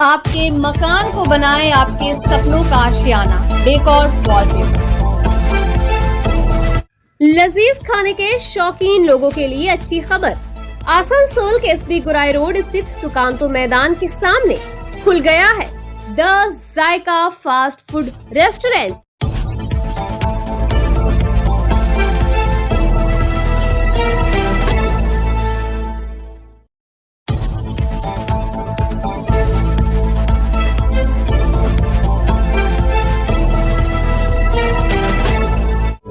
आपके मकान को बनाए आपके सपनों का आशियाना, डेकोर वॉलपेपर। लजीज खाने के शौकीन लोगों के लिए अच्छी खबर। आसनसोल के एसबी गुराई रोड स्थित सुकांतो मैदान के सामने खुल गया है the Zaika fast food restaurant.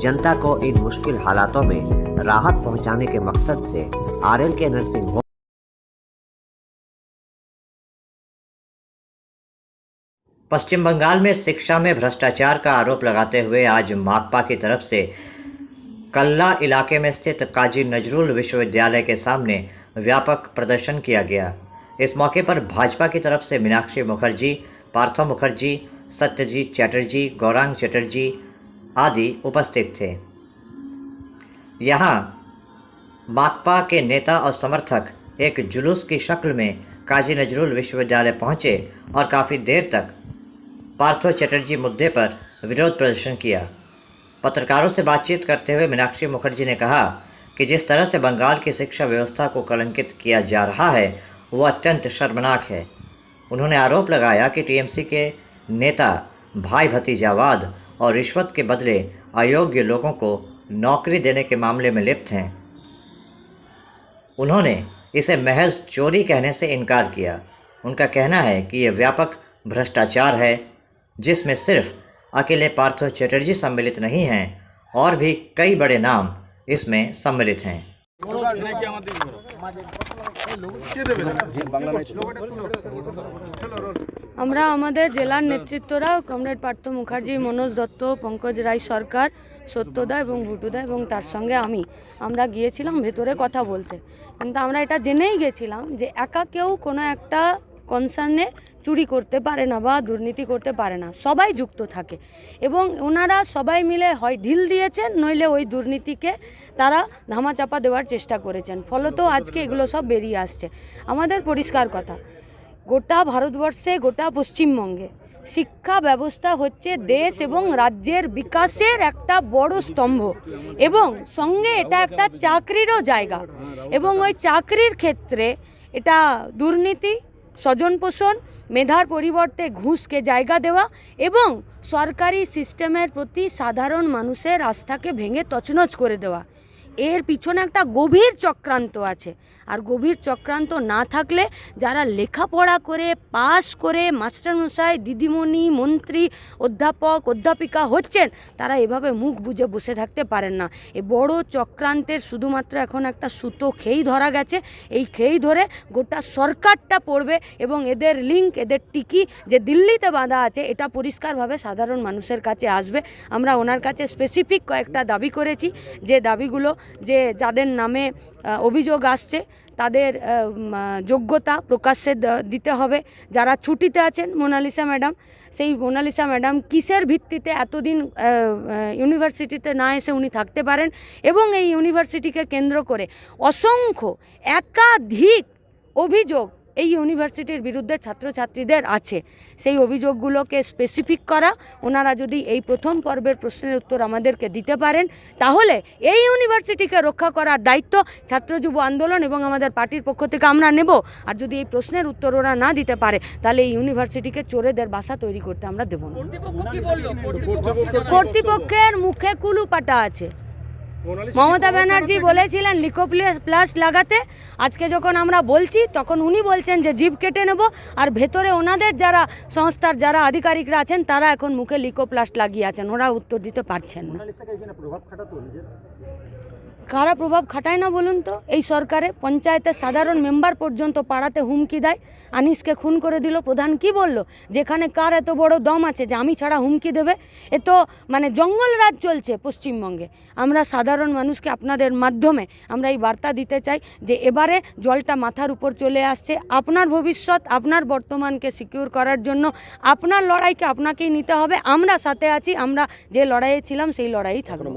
जनता को इन मुश्किल हालातों में राहत पहुंचाने के मकसद से RLK नर्सिंग होम पश्चिम बंगाल में शिक्षा में भ्रष्टाचार का आरोप लगाते हुए आज माकपा की तरफ से कल्ला इलाके में स्थित काजी नजरुल विश्वविद्यालय के सामने व्यापक प्रदर्शन किया गया। इस मौके पर भाजपा की तरफ से मीनाक्षी मुखर्जी, पार्थो मुखर्जी, सत्यजीत चैटर्जी, गौरांग चैटर्जी आदि उपस्थित थे। यहाँ माकपा के नेता और समर्थक एक जुलूस की शक्ल में काजी नजरुल विश्वविद्यालय पहुँचे और काफ़ी देर तक पार्थो चैटर्जी मुद्दे पर विरोध प्रदर्शन किया। पत्रकारों से बातचीत करते हुए मीनाक्षी मुखर्जी ने कहा कि जिस तरह से बंगाल की शिक्षा व्यवस्था को कलंकित किया जा रहा है वो अत्यंत शर्मनाक है। उन्होंने आरोप लगाया कि टीएमसी के नेता भाई भतीजावाद और रिश्वत के बदले अयोग्य लोगों को नौकरी देने के मामले में लिप्त हैं। उन्होंने इसे महज चोरी कहने से इनकार किया। उनका कहना है कि यह व्यापक भ्रष्टाचार है जिसमें सिर्फ अकेले पार्थो चैटर्जी सम्मिलित नहीं हैं और भी कई बड़े नाम इसमें सम्मिलित हैं। আমরা আমাদের জেলার নেতৃত্বরা কমরেড পার্থ মুখার্জি, মনোজ দত্ত, পঙ্কজ রায় সরকার, সত্যদা এবং ভুটুদা এবং তার সঙ্গে আমরা গিয়েছিলাম ভেতরে কথা বলতে। কিন্তু আমরা এটা জেনেই গেছিলাম যে একা কেউ কোনো একটা কনসার্নে চুরি করতে পারে না বা দুর্নীতি করতে পারে না, সবাই যুক্ত থাকে এবং ওনারা সবাই মিলে হয় ঢিল দিয়েছেন নইলে ওই দুর্নীতিকে তারা ধামাচাপা দেওয়ার চেষ্টা করেছেন। ফলত আজকে এগুলো সব বেরিয়ে আসছে। আমাদের পরিষ্কার কথা, গোটা ভারতবর্ষে, গোটা পশ্চিমবঙ্গে শিক্ষা ব্যবস্থা হচ্ছে দেশ এবং রাজ্যের বিকাশের একটা বড় স্তম্ভ এবং সঙ্গে এটা একটা চাকরিরও জায়গা এবং ওই চাকরির ক্ষেত্রে এটা দুর্নীতি, স্বজন পোষণ, মেধার পরিবর্তে ঘুষকে জায়গা দেওয়া এবং সরকারি সিস্টেমের প্রতি সাধারণ মানুষের আস্থাকে ভেঙে তছনছ করে দেওয়া, এর পিছনে একটা গভীর চক্রান্ত আছে। আর গভীর চক্রান্ত না থাকলে যারা লেখাপড়া করে পাস করে মাস্টারমশাই, দিদিমণি, মন্ত্রী, অধ্যাপক, অধ্যাপিকা হচ্ছেন তারা এভাবে মুখ বুজে বসে থাকতে পারেন না। এই বড় চক্রান্তের শুধুমাত্র এখন একটা সুতো খেই ধরা গেছে। এই খেই ধরে গোটা সরকারটা পড়বে এবং এদের লিঙ্ক, এদের টিকি যে দিল্লিতে বাঁধা আছে এটা পরিষ্কারভাবে সাধারণ মানুষের কাছে আসবে। আমরা ওনার কাছে স্পেসিফিক কয়েকটা দাবি করেছি, যে দাবিগুলো যে যাদের নামে অভিযোগ আসছে তাদের যোগ্যতা প্রকাশ্যে দিতে হবে। যারা ছুটিতে আছেন, মোনালিসা ম্যাডাম, সেই মোনালিসা ম্যাডাম কিসের ভিত্তিতে এতদিন ইউনিভার্সিটিতে না এসে উনি থাকতে পারেন এবং এই ইউনিভার্সিটিকে কেন্দ্র করে অসংখ্য একাধিক অভিযোগ এই ইউনিভার্সিটির বিরুদ্ধে ছাত্রছাত্রীদের আছে। সেই অভিযোগগুলোকে স্পেসিফিক করা, ওনারা যদি এই প্রথম পর্বের প্রশ্নের উত্তর আমাদেরকে দিতে পারেন তাহলে এই ইউনিভার্সিটিকে রক্ষা করার দায়িত্ব ছাত্র যুব আন্দোলন এবং আমাদের পার্টির পক্ষ থেকে আমরা নেব। আর যদি এই প্রশ্নের উত্তর ওরা না দিতে পারে তাহলে এই ইউনিভার্সিটিকে চোরেদের বাসা তৈরি করতে আমরা দেব না। কর্তৃপক্ষের মুখে কুলুপাটা আছে। মমতা ব্যানার্জি বলেছিলেন লিকোপ্লাস্ট লাগাতে, আজকে যখন আমরা বলছি তখন উনি বলছেন যে জিভ কেটে নেব, আর ভেতরে ওনাদের যারা সংস্থার যারা আধিকারিকরা আছেন তারা এখন মুখে লিকোপ্লাস্ট লাগিয়ে আছেন, ওরা উত্তর দিতে পারছেন না। কারা প্রভাব খাটায় না বলুন তো? এই সরকারে পঞ্চায়েতের সাধারণ মেম্বার পর্যন্ত পাড়াতে হুমকি দেয়। আনিসকে খুন করে দিল, প্রধান কি বলল? যেখানে কার এত বড় দম আছে যে আমি ছাড়া হুমকি দেবে? এ তো মানে জঙ্গল রাজ চলছে পশ্চিমবঙ্গে। আমরা সাধারণ মানুষকে আপনাদের মাধ্যমে আমরা এই বার্তা দিতে চাই যে এবারে জলটা মাথার উপর চলে আসছে। আপনার ভবিষ্যৎ, আপনার বর্তমানকে সিকিউর করার জন্য আপনার লড়াইকে আপনাকেই নিতে হবে। আমরা সাথে আছি, আমরা যে লড়াইয়ে ছিলাম সেই লড়াইই থাকবো।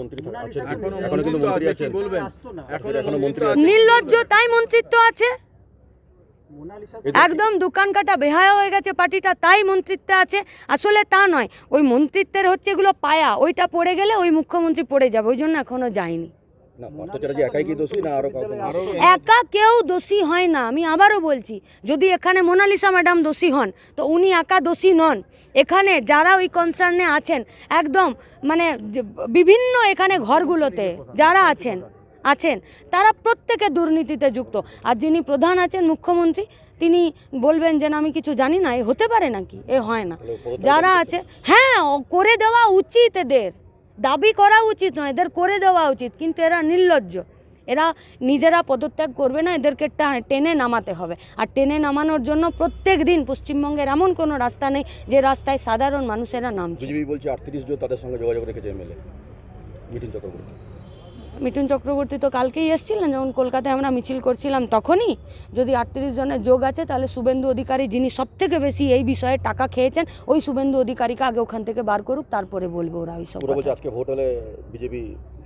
নির্লজ্জ তাই মন্ত্রিত্ব আছে। একদম দোকান কাটা বেহায়া হয়ে গেছে পার্টিটা, তাই মন্ত্রিত্বে আছে। আসলে তা নয়, ওই মন্ত্রিত্বের হচ্ছে এগুলো পায়া, ওইটা পড়ে গেলে ওই মুখ্যমন্ত্রী পড়ে যাবে, ওই জন্য এখনো যায়নি। একা কেউ দোষী হয় না, আমি আবারও বলছি, যদি এখানে মোনালিসা ম্যাডাম দোষী হন তো উনি একা দোষী নন। এখানে যারা ওই কনসার্নে আছেন একদম মানে বিভিন্ন এখানে ঘরগুলোতে যারা আছেন তারা প্রত্যেকে দুর্নীতিতে যুক্ত। আর যিনি প্রধান আছেন মুখ্যমন্ত্রী, তিনি বলবেন যে না আমি কিছু জানি না, এ হতে পারে নাকি? এ হয় না। যারা আছে, হ্যাঁ করে দেওয়া উচিত, এদের দাবি করা উচিত নয়, এদের করে দেওয়া উচিত, কিন্তু এরা নির্লজ্জ, এরা নিজেরা পদত্যাগ করবে না, এদেরকে টেনে নামাতে হবে। আর টেনে নামানোর জন্য প্রত্যেক দিন পশ্চিমবঙ্গের এমন কোনো রাস্তা নেই যে রাস্তায় সাধারণ মানুষেরা নামছে। বিজেপি বলছে 38 জন তাদের সঙ্গে যোগাযোগ রেখেছে এমএলএ মিঠুন চক্রবর্তী তো কালকেই এসেছিলেন, যখন কলকাতায় আমরা মিছিল করছিলাম তখনই। যদি 38 জনের যোগ আছে তাহলে শুভেন্দু অধিকারী, যিনি সবথেকে বেশি এই বিষয়ে টাকা খেয়েছেন, ওই শুভেন্দু অধিকারীকে আগে ওখান থেকে বার করুক, তারপরে বলবো ওরা ওই সব কথা। আজকে ভোট হলে বিজেপি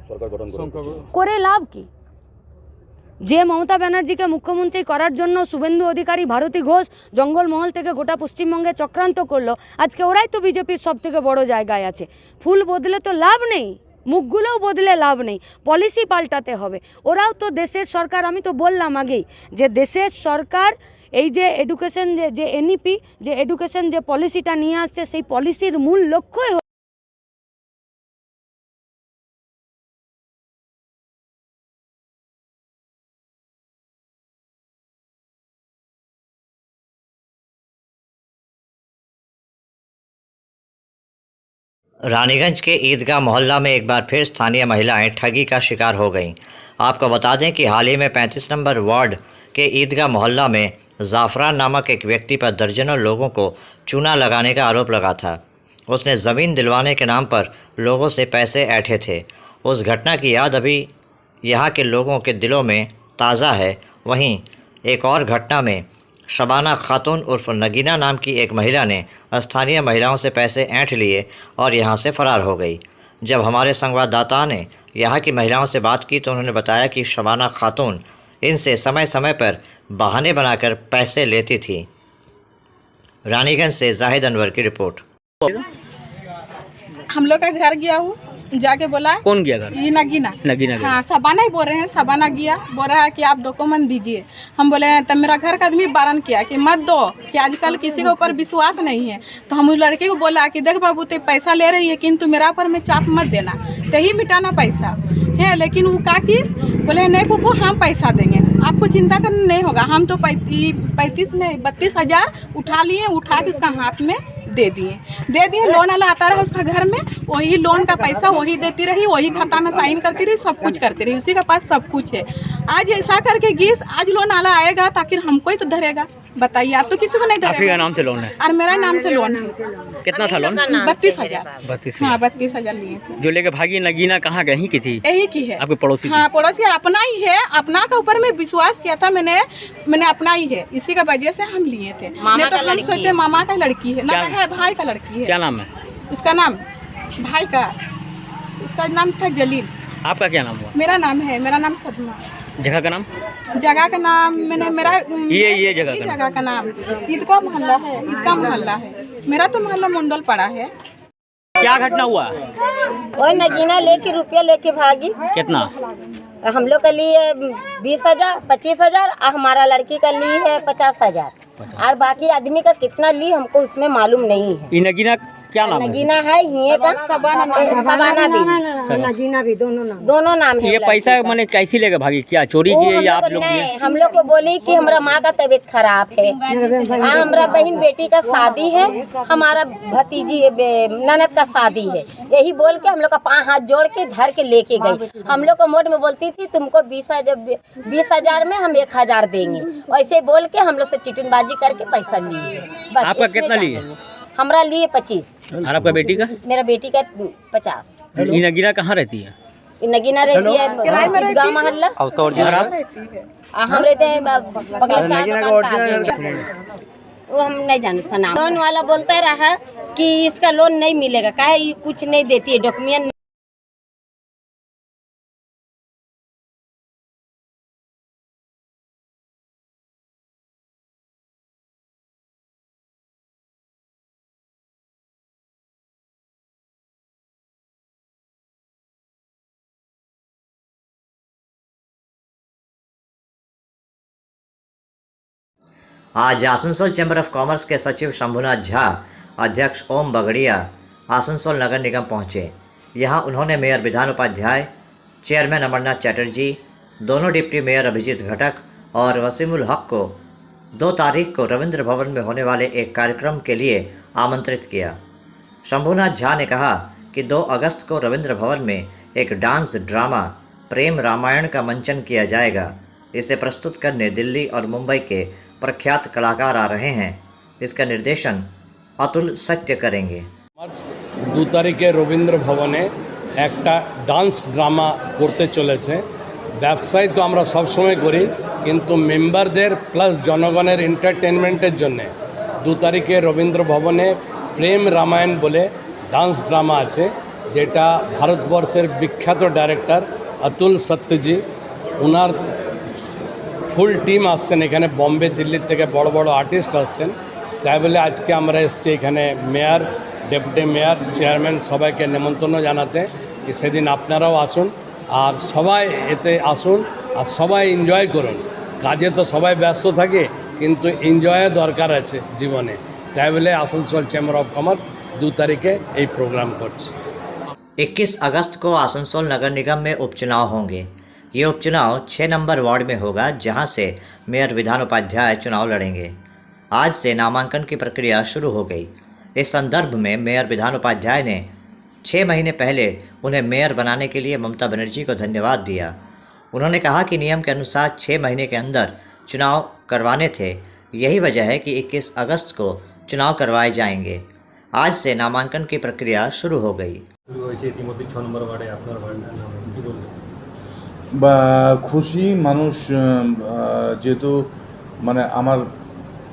সরকার গঠন করে লাভ কি? যে মমতা ব্যানার্জিকে মুখ্যমন্ত্রী করার জন্য শুভেন্দু অধিকারী, ভারতী ঘোষ জঙ্গলমহল থেকে গোটা পশ্চিমবঙ্গে চক্রান্ত করলো, আজকে ওরাই তো বিজেপির সব থেকে বড় জায়গায় আছে। ফুল বদলে তো লাভ নেই, মুখগুলোও বদলে লাভ নেই, পলিসি পাল্টাতে হবে। ওরাও তো দেশের সরকার, আমি তো বললাম আগেই যে দেশের সরকার এই যে এডুকেশন যে এনইপি যে এডুকেশন যে পলিসিটা নিয়ে আসছে, সেই পলিসির মূল লক্ষ্যই रानीगंज के ईदगाह मोहल्ला में एक बार फिर स्थानीय महिलाएं ठगी का शिकार हो गईं। आपको बता दें कि हाल ही में 35 नंबर वार्ड के ईदगाह मोहल्ला में ज़ाफ़रान नामक एक व्यक्ति पर दर्जनों लोगों को चूना लगाने का आरोप लगा था। उसने ज़मीन दिलवाने के नाम पर लोगों से पैसे ऐंठे थे। उस घटना की याद अभी यहाँ के लोगों के दिलों में ताज़ा है। वहीं एक और घटना में शबाना खातून उर्फ नगीना नाम की एक महिला ने स्थानीय महिलाओं से पैसे ऐंठ लिए और यहां से फरार हो गई। जब हमारे संवाददाता ने यहां की महिलाओं से बात की तो उन्होंने बताया कि शबाना खातून इनसे समय समय पर बहाने बनाकर पैसे लेती थी। रानीगंज से जाहिद अनवर की रिपोर्ट। हम लोग का घर गया हूँ, जाके बोला कौन गया घर? ये नगीना नगीना हाँ, सबाना ही बोल रहे हैं। सबाना गया, बोल रहा है कि आप डॉक्यूमेंट दीजिए। हम बोले तब मेरा घर का आदमी बारण किया कि मत दो, कि आजकल किसी के ऊपर विश्वास नहीं है। तो हम उस लड़के को बोला कि देख बाबू तो पैसा ले रही है, किंतु मेरा ऊपर में चाप मत देना, तो ही मिटाना पैसा है। लेकिन वो काकिस बोले नहीं पप्पू हम पैसा देंगे, आपको चिंता करना नहीं होगा। हम तो 32,000 उठा लिए, उठा के उसका हाथ में दे दिए। लोन वाला आता रहा उसका घर में, वही लोन का पैसा वही देती रही, वही खाता में साइन करती रही, सब कुछ करती रही, उसी के पास सब कुछ है। आज ऐसा करके गीस आज लोन वाला आएगा ताकि हमको ही तो धरेगा, बताइए। आप तो किसी को नहीं धरेगा। आपके नाम से लोन है? और मेरा नाम से लोन है। कितना था लोन? 32,000। 32। हाँ 32,000 लिए थे। जो लेके भागी नगीना कहाँ गई की थी? यही की है, आपके पड़ोसी? हाँ पड़ोसी, और अपना ही है। अपना के ऊपर में विश्वास किया था मैंने अपना ही है, इसी का वजह से हम लिए थे। नहीं तो हम सोचते मामा का लड़की है ना, है भाई का लड़की है। क्या नाम है उसका? नाम भाई का, उसका नाम था जलील। आपका क्या नाम हुआ? मेरा नाम है, मेरा नाम सदमा। जगह का नाम? जगह का नाम मैंने मेरा ये जगह का नाम ईदगाह मोहल्ला है। ईदगाह मोहल्ला है मेरा, तो मोहल्ला मुंडल पड़ा है। क्या घटना हुआ? वो नगीना लेके रुपया लेके भागी। कितना? हम लोग का लिए 20,000 25,000, और हमारा लड़की का ली है 50,000, और बाकी आदमी का कितना ली हमको उसमें मालूम नहीं है। ये नगीना क्या नाम है? नगीना है हिये का, सबाना भी, नगीना भी, दोनों नाम है। ये पैसा मैंने कैसी लेके भागी? क्या चोरी किए या आप लोग? नहीं, हम लोग को बोली कि हमारा माँ का तबीयत खराब है, हाँ हमारा बहन बेटी का शादी है, हमारा भतीजी ननद का शादी है, यही बोल के हम लोग का 5 हाथ जोड़ के धर के लेके गई। हम लोग को मोड में बोलती थी तुमको 20,000 में हम 1,000 देंगे, ऐसे बोल के हम लोग से चिटिनबाजी करके पैसा लिए। आपका कितना लिए? हमारा लिए 25। और आपका बेटी का? मेरा बेटी का 50। ये नगीना कहाँ रहती है? नगीना रहती है ईदगाह मोहल्ला। हम रहते हैं बगल चाय दुकान का आगे। वो हम नहीं जानते उसका नाम। लोन वाला बोलता रहा कि इसका लोन नहीं मिलेगा, काहे कुछ नहीं देती है, डॉक्यूमेंट आज आसनसोल चैम्बर ऑफ कॉमर्स के सचिव शंभुनाथ झा, अध्यक्ष ओम बगड़िया आसनसोल नगर निगम पहुंचे। यहां उन्होंने मेयर विधान उपाध्याय, चेयरमैन अमरनाथ चैटर्जी, दोनों डिप्टी मेयर अभिजीत घटक और वसीमुल हक को 2 तारीख को रविंद्र भवन में होने वाले एक कार्यक्रम के लिए आमंत्रित किया। शंभुनाथ झा ने कहा कि 2 अगस्त को रविंद्र भवन में एक डांस ड्रामा प्रेम रामायण का मंचन किया जाएगा। इसे प्रस्तुत करने दिल्ली और मुंबई के प्रख्यात कलाकार आ रहे हैं। इसका निर्देशन अतुल सत्य करेंगे। 2 तारीखे रवींद्र भवने एक डांस ड्रामा करते चलेছে। ব্যবসায় তো আমরা সব সময় করি, কিন্তু মেম্বারদের প্লাস জনগণের এন্টারটেনমেন্টের জন্য 2 তারিখে রবীন্দ্র ভবনে প্রেম রামায়ণ বলে ডান্স ড্রামা আছে, যেটা ভারতবর্ষের বিখ্যাত ডাইরেক্টর অতুল সত্যজি, ওনার ফুল টিম আসছেন এখানে, বম্বে দিল্লি থেকে বড় বড় আর্টিস্ট আসছেন। তাই বলে আজকে আমরা এসেছি এখানে মেয়র, ডেপুটি মেয়র, চেয়ারম্যান সবাইকে নিমন্ত্রণ জানাতে कि সেদিন আপনারাও আসুন আর সবাই এতে আসুন আর সবাই এনজয় করুন। কাজে তো সবাই ব্যস্ত থাকে, কিন্তু এনজয়ের দরকার আছে জীবনে। তাই বলে আসানসোল চেম্বার অফ কমার্স 2 তারিখে এই প্রোগ্রাম করছে। 21 अगस्त को आसनसोल नगर निगम में उपचुनाव होंगे। ये उपचुनाव 6 नंबर वार्ड में होगा, जहां से मेयर विधान उपाध्याय चुनाव लड़ेंगे। आज से नामांकन की प्रक्रिया शुरू हो गई। इस संदर्भ में मेयर विधान उपाध्याय ने 6 महीने पहले उन्हें मेयर बनाने के लिए ममता बनर्जी को धन्यवाद दिया। उन्होंने कहा कि नियम के अनुसार 6 महीने के अंदर चुनाव करवाने थे। यही वजह है कि 21 अगस्त को चुनाव करवाए जाएंगे। आज से नामांकन की प्रक्रिया शुरू हो गई। বা খুশি মানুষ, যেহেতু মানে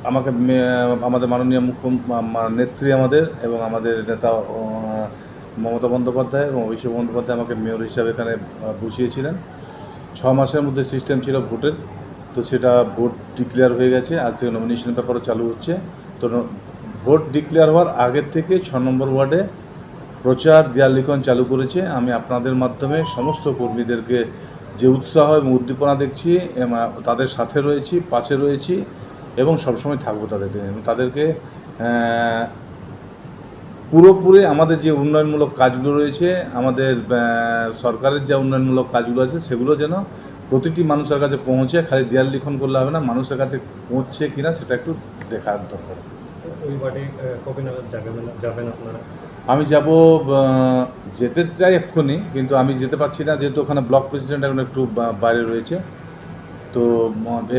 আমাকে আমাদের মাননীয় নেত্রী আমাদের এবং আমাদের নেতা মমতা বন্দ্যোপাধ্যায় এবং অভিষেক বন্দ্যোপাধ্যায় আমাকে মেয়র হিসাবে এখানে বসিয়েছিলেন। 6 মাসের মধ্যে সিস্টেম ছিল ভোটের, তো সেটা ভোট ডিক্লেয়ার হয়ে গেছে। আজ থেকে নমিনেশন পেপারও চালু হচ্ছে। তো ভোট ডিক্লেয়ার হওয়ার আগের থেকে 6 নম্বর ওয়ার্ডে প্রচার দেয়াল লিখন চালু করেছে। আমি আপনাদের মাধ্যমে সমস্ত কর্মীদেরকে যে উৎসাহ এবং উদ্দীপনা দেখছি, তাদের সাথে রয়েছি, পাশে রয়েছি এবং সবসময় থাকবো তাদেরকে পুরোপুরি আমাদের যে উন্নয়নমূলক কাজগুলো রয়েছে, আমাদের সরকারের যে উন্নয়নমূলক কাজগুলো আছে, সেগুলো যেন প্রতিটি মানুষের কাছে পৌঁছে। খালি দেয়াল লিখন করলে হবে না, মানুষের কাছে পৌঁছছে কিনা সেটা একটু দেখার দরকার। আমি যাব, যেতে চাই এক্ষুনি, কিন্তু আমি যেতে পারছি না, যেহেতু ওখানে ব্লক প্রেসিডেন্ট এখন একটু বাইরে রয়েছে। তো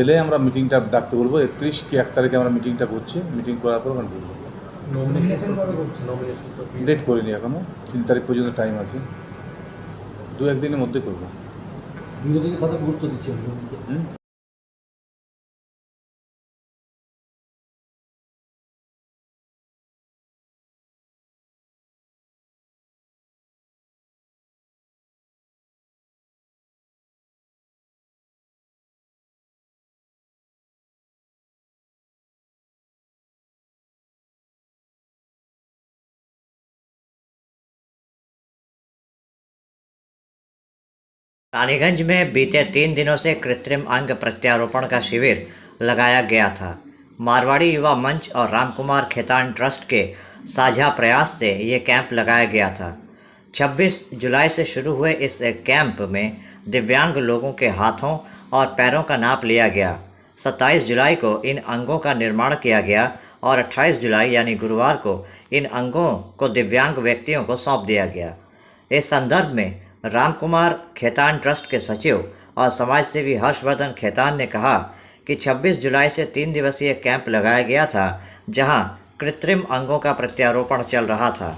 এলে আমরা মিটিংটা ডাকতে বলবো। 31 কি 1 তারিখে আমরা মিটিংটা করছি। মিটিং করার পর ওখানে বলবো। ডেট করিনি এখনও, 3 তারিখ পর্যন্ত টাইম আছে। 2-1 দিনের মধ্যে করবো। কত গুরুত্ব দিচ্ছি? रानीगंज में बीते 3 दिनों से कृत्रिम अंग प्रत्यारोपण का शिविर लगाया गया था। मारवाड़ी युवा मंच और रामकुमार खेतान ट्रस्ट के साझा प्रयास से ये कैंप लगाया गया था। 26 जुलाई से शुरू हुए इस कैंप में दिव्यांग लोगों के हाथों और पैरों का नाप लिया गया। 27 जुलाई को इन अंगों का निर्माण किया गया और 28 जुलाई यानी गुरुवार को इन अंगों को दिव्यांग व्यक्तियों को सौंप दिया गया। इस संदर्भ में रामकुमार खेतान ट्रस्ट के सचिव और समाज सेवी हर्षवर्धन खेतान ने कहा कि 26 जुलाई से 3 दिवसीय कैंप लगाया गया था, जहां कृत्रिम अंगों का प्रत्यारोपण चल रहा था।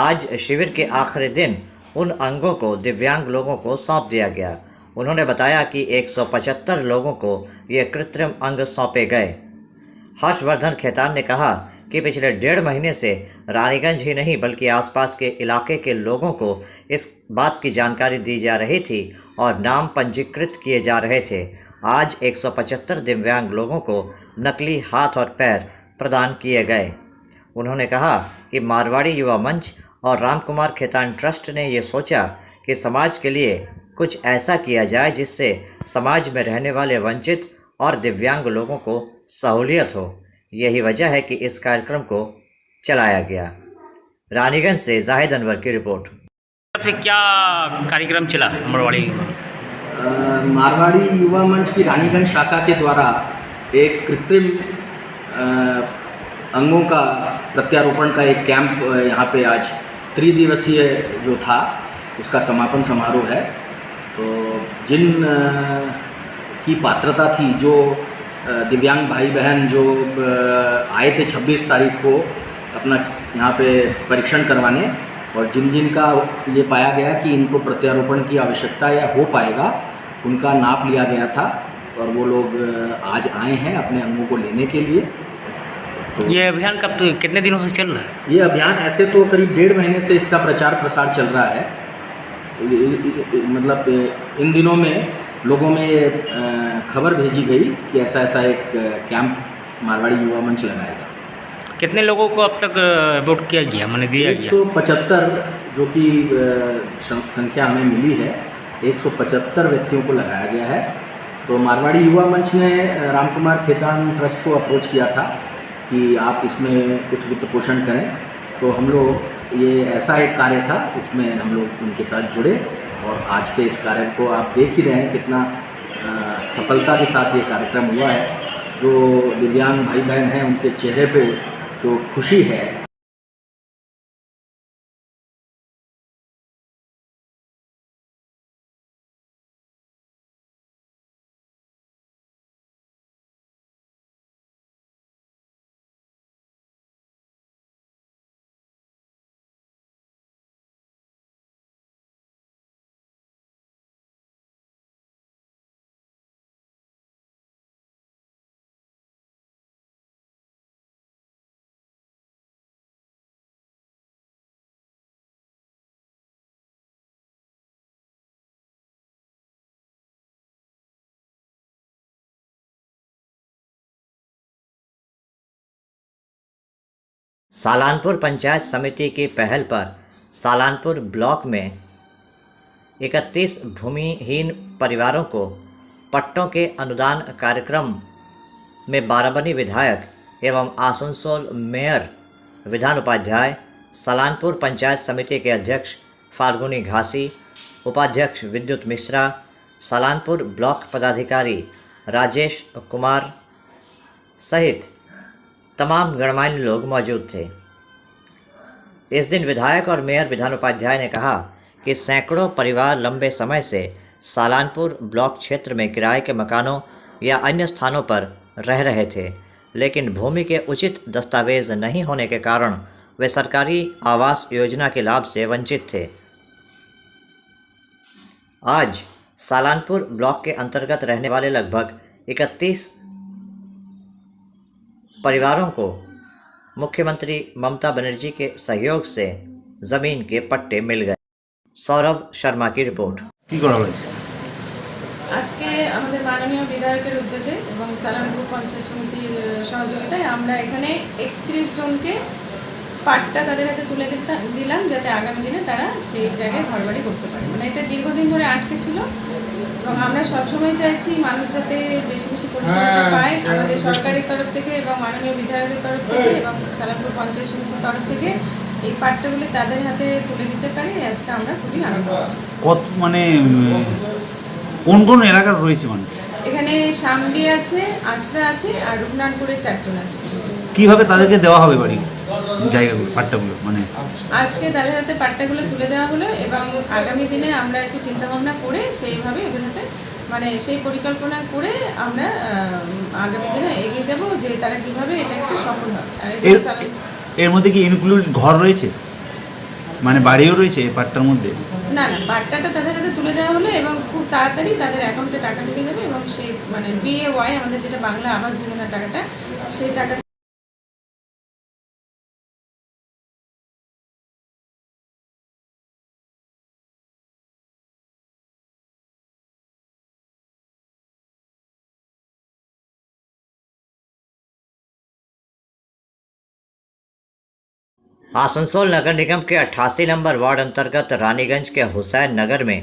आज शिविर के आखिरी दिन उन अंगों को दिव्यांग लोगों को सौंप दिया गया। उन्होंने बताया कि 175 लोगों को ये कृत्रिम अंग सौंपे गए। हर्षवर्धन खेतान ने कहा कि पिछले 1.5 महीने से रानीगंज ही नहीं बल्कि आसपास के इलाके के लोगों को इस बात की जानकारी दी जा रही थी और नाम पंजीकृत किए जा रहे थे। आज 175 दिव्यांग लोगों को नकली हाथ और पैर प्रदान किए गए। उन्होंने कहा कि मारवाड़ी युवा मंच और रामकुमार खेतान ट्रस्ट ने ये सोचा कि समाज के लिए कुछ ऐसा किया जाए जिससे समाज में रहने वाले वंचित और दिव्यांग लोगों को सहूलियत हो, यही वजह है कि इस कार्यक्रम को चलाया गया। रानीगंज से जाहिद अनवर की रिपोर्ट। से क्या कार्यक्रम चला मारवाड़ी? मारवाड़ी युवा मंच की रानीगंज शाखा के द्वारा एक कृत्रिम अंगों का प्रत्यारोपण का एक कैंप यहाँ पे आज त्रिदिवसीय जो था उसका समापन समारोह है। तो जिन की पात्रता थी, जो दिव्यांग भाई बहन जो आए थे 26 तारीख को अपना यहाँ पे परीक्षण करवाने, और जिन जिन का ये पाया गया कि इनको प्रत्यारोपण की आवश्यकता या हो पाएगा, उनका नाप लिया गया था और वो लोग आज आए हैं अपने अंगों को लेने के लिए। तो ये अभियान कब तो कितने दिनों से चल रहा है? ये अभियान ऐसे तो करीब 1.5 महीने से इसका प्रचार प्रसार चल रहा है। मतलब इन दिनों में लोगों में ये खबर भेजी गई कि ऐसा ऐसा एक कैंप मारवाड़ी युवा मंच लगाएगा। कितने लोगों को अब तक वोट किया गया, मैंने दिया गया? 175 जो कि संख्या हमें मिली है, 175 व्यक्तियों को लगाया गया है। तो मारवाड़ी युवा मंच ने रामकुमार खेतान ट्रस्ट को अप्रोच किया था कि आप इसमें कुछ वित्त पोषण करें। तो हम लोग, ये ऐसा एक कार्य था, इसमें हम लोग उनके साथ जुड़े और आज के इस कार्य को आप देख ही रहे हैं कितना सफलता के साथ ये कार्यक्रम हुआ है। जो दिव्यांग भाई बहन हैं उनके चेहरे पे जो खुशी है। सालानपुर पंचायत समिति की पहल पर सालानपुर ब्लॉक में 31 भूमिहीन परिवारों को पट्टों के अनुदान कार्यक्रम में बाराबनी विधायक एवं आसनसोल मेयर विधान उपाध्याय, सालानपुर पंचायत समिति के अध्यक्ष फाल्गुनी घासी, उपाध्यक्ष विद्युत मिश्रा, सालानपुर ब्लॉक पदाधिकारी राजेश कुमार सहित तमाम गणमान्य लोग मौजूद थे। इस दिन विधायक और मेयर विधान उपाध्याय ने कहा कि सैकड़ों परिवार लंबे समय से सालानपुर ब्लॉक क्षेत्र में किराए के मकानों या अन्य स्थानों पर रह रहे थे, लेकिन भूमि के उचित दस्तावेज नहीं होने के कारण वे सरकारी आवास योजना के लाभ से वंचित थे। आज सालानपुर ब्लॉक के अंतर्गत रहने वाले लगभग 31 परिवारों को मुख्यमंत्री ममता बनर्जी के सहयोग से जमीन के पट्टे मिल गए। सौरभ शर्मा की रिपोर्ट। আজকে আমাদের মাননীয় বিধায়কের উদ্যোগে এবং সালানপুর পঞ্চায়েত সমিতির সহযোগিতায় আমরা এখানে 31 জনকে পাট্টা তাদের হাতে তুলে দিলাম, যাতে আগামী দিনে তারা সেই জায়গায় ঘরবাড়ি করতে পারে। মানে এটা দীর্ঘদিন ধরে আটকে ছিল এবং আমরা সবসময় চাইছি মানুষ যাতে বেশি বেশি পরিষেবাটা পায় আমাদের সরকারের তরফ থেকে এবং মাননীয় বিধায়কের তরফ থেকে এবং সালানপুর পঞ্চায়েত সমিতির তরফ থেকে এই পাট্টাগুলি তাদের হাতে তুলে দিতে পারি। আজকে আমরা খুবই আনন্দ। কত মানে কোন কোন এলাকার রয়েছে মানুষ? এখানে শামডি আছে, আচরা আছে আর রূপনাথপুরের 4 জন আছে। কিভাবে তাদেরকে দেওয়া হবে বাড়ি জায়গাগুলো, পাট্টাগুলো? মানে আজকে তাদের হাতে পাট্টাগুলো তুলে দেওয়া হলো এবং আগামী দিনে আমরা একটু চিন্তাভাবনা করে সেইভাবে ওদের হাতে মানে সেই পরিকল্পনা করে আমরা আগামী দিনে এগিয়ে যাব যে তারা কীভাবে এটা একটু সফল হবে। এর মধ্যে কি ইনক্লুড ঘর রয়েছে, মানে বাড়িও রয়েছে এই পাট্টার মধ্যে? না না, পাট্টাটা তাদের হাতে তুলে দেওয়া হলো এবং খুব তাড়াতাড়ি তাদের অ্যাকাউন্টে টাকা ঢুকে যাবে এবং সেই মানে BAY আমাদের যেটা বাংলা আবাস যোজনা টাকাটা সেই টাকা। आसनसोल नगर निगम के 88 नंबर वार्ड अंतर्गत रानीगंज के हुसैन नगर में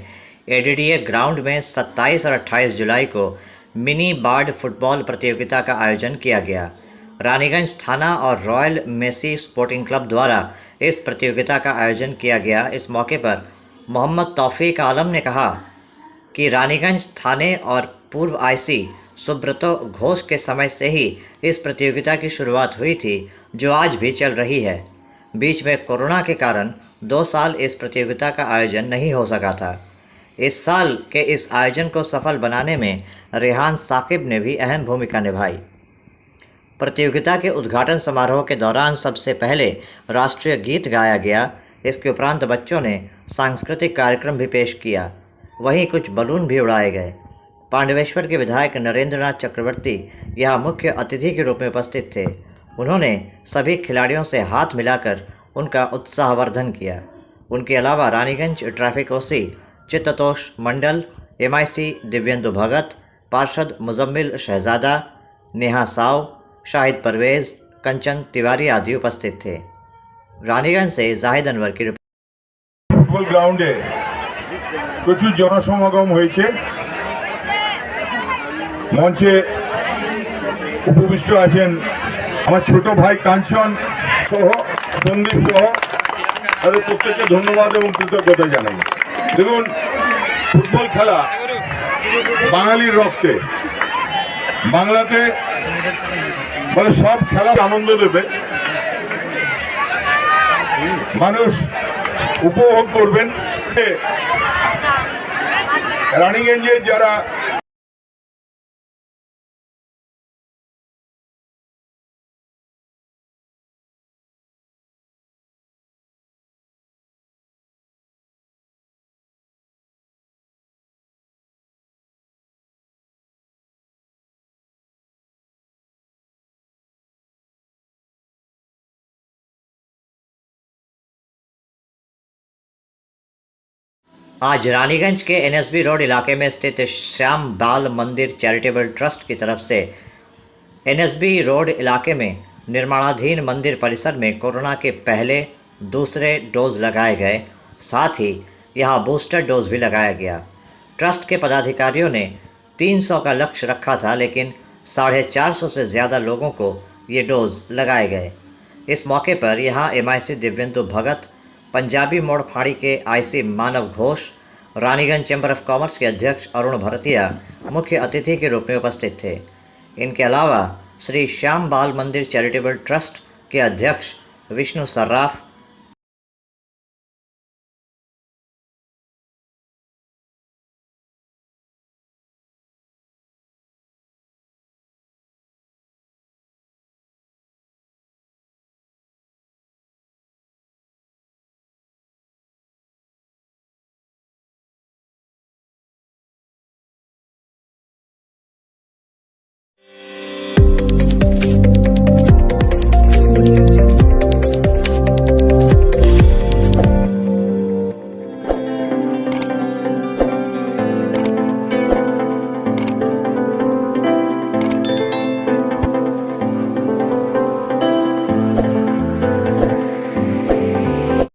ADDA ग्राउंड में 27 और 28 जुलाई को मिनी बार्ड फुटबॉल प्रतियोगिता का आयोजन किया गया। रानीगंज थाना और रॉयल मेसी स्पोर्टिंग क्लब द्वारा इस प्रतियोगिता का आयोजन किया गया। इस मौके पर मोहम्मद तौफीक आलम ने कहा कि रानीगंज थाने और पूर्व आईसी सुब्रतो घोष के समय से ही इस प्रतियोगिता की शुरुआत हुई थी, जो आज भी चल रही है। बीच में कोरोना के कारण 2 साल इस प्रतियोगिता का आयोजन नहीं हो सका था। इस साल के इस आयोजन को सफल बनाने में रेहान साकिब ने भी अहम भूमिका निभाई। प्रतियोगिता के उद्घाटन समारोह के दौरान सबसे पहले राष्ट्रीय गीत गाया गया। इसके उपरांत बच्चों ने सांस्कृतिक कार्यक्रम भी पेश किया। वहीं कुछ बलून भी उड़ाए गए। पांडवेश्वर के विधायक नरेंद्रनाथ चक्रवर्ती यहाँ मुख्य अतिथि के रूप में उपस्थित थे। उन्होंने सभी खिलाड़ियों से हाथ मिलाकर उनका उत्साहवर्धन किया। उनके अलावा रानीगंज ट्रैफिक ओसी चित्ततोष मंडल, MIC दिव्येंदु भगत, पार्षद मुजम्मिल शहजादा, नेहा साव, शाहिद परवेज़, कंचन तिवारी आदि उपस्थित थे। रानीगंज से जाहिद अनवर की रिपोर्ट। फुटबल ग्राउंडे प्रचुर जनसमागम হয়েছে। মঞ্চে উপবিষ্ট আছেন আমার ছোট ভাই কাঞ্চন সহ সন্দীপ সহ, তাদের প্রত্যেককে ধন্যবাদ এবং কৃতজ্ঞতা জানাই। দেখুন, ফুটবল খেলা বাঙালির রক্তে। বাংলাতে মানে সব খেলা আনন্দ দেবে, মানুষ উপভোগ করবেন। রানীগঞ্জের যারা आज रानीगंज के NSB रोड इलाके में स्थित श्याम बाल मंदिर चैरिटेबल ट्रस्ट की तरफ से NSB रोड इलाके में निर्माणाधीन मंदिर परिसर में कोरोना के पहले दूसरे डोज लगाए गए। साथ ही यहां बूस्टर डोज भी लगाया गया। ट्रस्ट के पदाधिकारियों ने 300 का लक्ष्य रखा था, लेकिन 450 से ज़्यादा लोगों को ये डोज लगाए गए। इस मौके पर यहाँ MIC दिव्येंदु भगत, पंजाबी मोड़ फाड़ी के IC Manav Ghosh, Raniganj chamber of commerce के अध्यक्ष अरुण भरतिया मुख्य अतिथि के रूप में उपस्थित थे। इनके अलावा श्री श्याम बाल मंदिर चैरिटेबल ट्रस्ट के अध्यक्ष विष्णु सर्राफ,